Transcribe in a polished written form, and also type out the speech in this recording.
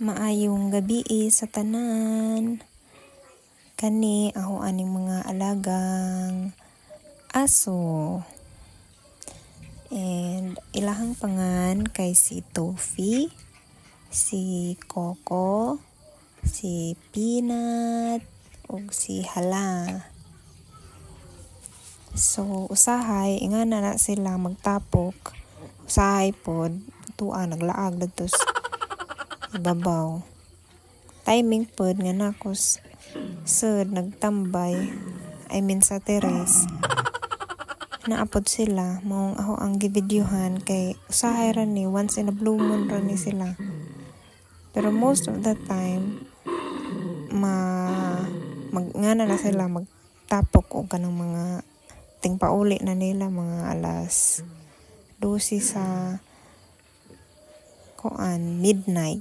Maayong gabi sa tanan. Kani ako aning mga alagang aso. And ilahang pangan kay si Tofi, si Coco, si Peanut, ug si Hala. So usahay ingana na sila magtapok. Usahay pod tuwa naglaag dito ibabaw. Timing pod nga nakos sud nagtambay. I mean sa teres. Naapod sila maong ako ang givideohan kay usahay ra ni once in a blue moon ra ni sila. Pero most of the time ngana na sila magtapok og kanang mga tingpauli na nila mga alas 12 sa midnight.